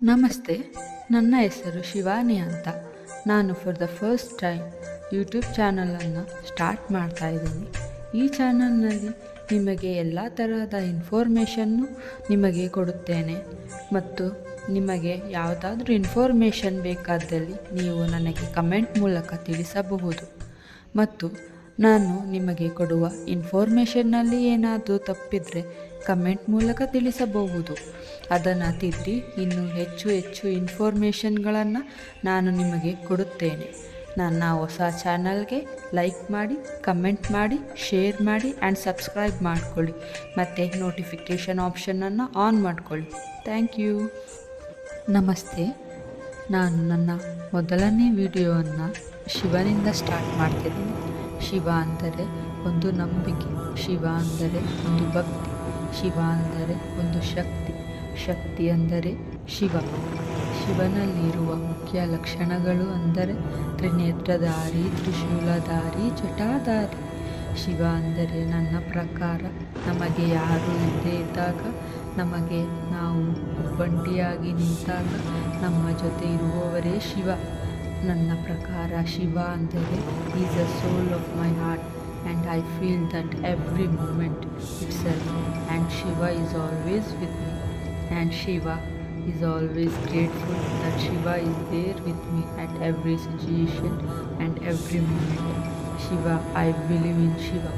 ನಮಸ್ತೆ, ನನ್ನ ಹೆಸರು ಶಿವಾನಿ ಅಂತ. ನಾನು for the first time YouTube ಚಾನಲನ್ನು ಸ್ಟಾರ್ಟ್ ಮಾಡ್ತಾ ಇದ್ದೀನಿ. ಈ ಚಾನಲ್ನಲ್ಲಿ ನಿಮಗೆ ಎಲ್ಲ ತರಹದ ಇನ್ಫಾರ್ಮೇಷನ್ನು ನಿಮಗೆ ಕೊಡುತ್ತೇನೆ ಮತ್ತು ನಿಮಗೆ ಯಾವುದಾದ್ರೂ ಇನ್ಫಾರ್ಮೇಷನ್ ಬೇಕಾದಲ್ಲಿ ನೀವು ನನಗೆ ಕಮೆಂಟ್ ಮೂಲಕ ತಿಳಿಸಬಹುದು. ಮತ್ತು ನಾನು ನಿಮಗೆ ಕೊಡುವ ಇನ್ಫಾರ್ಮೇಷನ್ನಲ್ಲಿ ಏನಾದರೂ ತಪ್ಪಿದರೆ ಕಮೆಂಟ್ ಮೂಲಕ ತಿಳಿಸಬಹುದು. ಅದನ್ನು ತಿದ್ದಿ ಇನ್ನೂ ಹೆಚ್ಚು ಇನ್ಫಾರ್ಮೇಷನ್ಗಳನ್ನು ನಾನು ನಿಮಗೆ ಕೊಡುತ್ತೇನೆ. ನನ್ನ ಹೊಸ ಚಾನಲ್ಗೆ ಲೈಕ್ ಮಾಡಿ, ಕಮೆಂಟ್ ಮಾಡಿ, ಶೇರ್ ಮಾಡಿ ಆ್ಯಂಡ್ ಸಬ್ಸ್ಕ್ರೈಬ್ ಮಾಡಿಕೊಳ್ಳಿ. ಮತ್ತು ನೋಟಿಫಿಕೇಷನ್ ಆಪ್ಷನನ್ನು ಆನ್ ಮಾಡಿಕೊಳ್ಳಿ. Thank you. ನಮಸ್ತೆ, ನಾನು ನನ್ನ ಮೊದಲನೇ ವಿಡಿಯೋವನ್ನು ಶಿವನಿಂದ ಸ್ಟಾರ್ಟ್ ಮಾಡ್ತಿದ್ದೀನಿ. ಶಿವ ಅಂದರೆ ಒಂದು ನಂಬಿಕೆ, ಶಿವ ಅಂದರೆ ಒಂದು ಭಕ್ತಿ, ಶಿವ ಅಂದರೆ ಒಂದು ಶಕ್ತಿ ಅಂದರೆ ಶಿವ. ಶಿವನಲ್ಲಿರುವ ಮುಖ್ಯ ಲಕ್ಷಣಗಳು ಅಂದರೆ ತ್ರಿನೇತ್ರಧಾರಿ, ತ್ರಿಶೂಲಧಾರಿ, ಜಟಾಧಾರಿ. ಶಿವ ಅಂದರೆ ನನ್ನ ಪ್ರಕಾರ ನಮಗೆ ಯಾರೂ ಇಲ್ಲದೇ ಇದ್ದಾಗ, ನಮಗೆ ನಾವು ಒಬ್ಬಂಟಿಯಾಗಿ ನಿಂತಾಗ ನಮ್ಮ ಜೊತೆ ಇರುವವರೇ ಶಿವ. ನನ್ನ ಪ್ರಕಾರ ಶಿವ ಅಂದರೆ is the soul of my heart and I feel that every moment itself, and Shiva is always with me, and Shiva is always grateful that Shiva is there with me at every situation and every moment. Shiva, I believe in Shiva.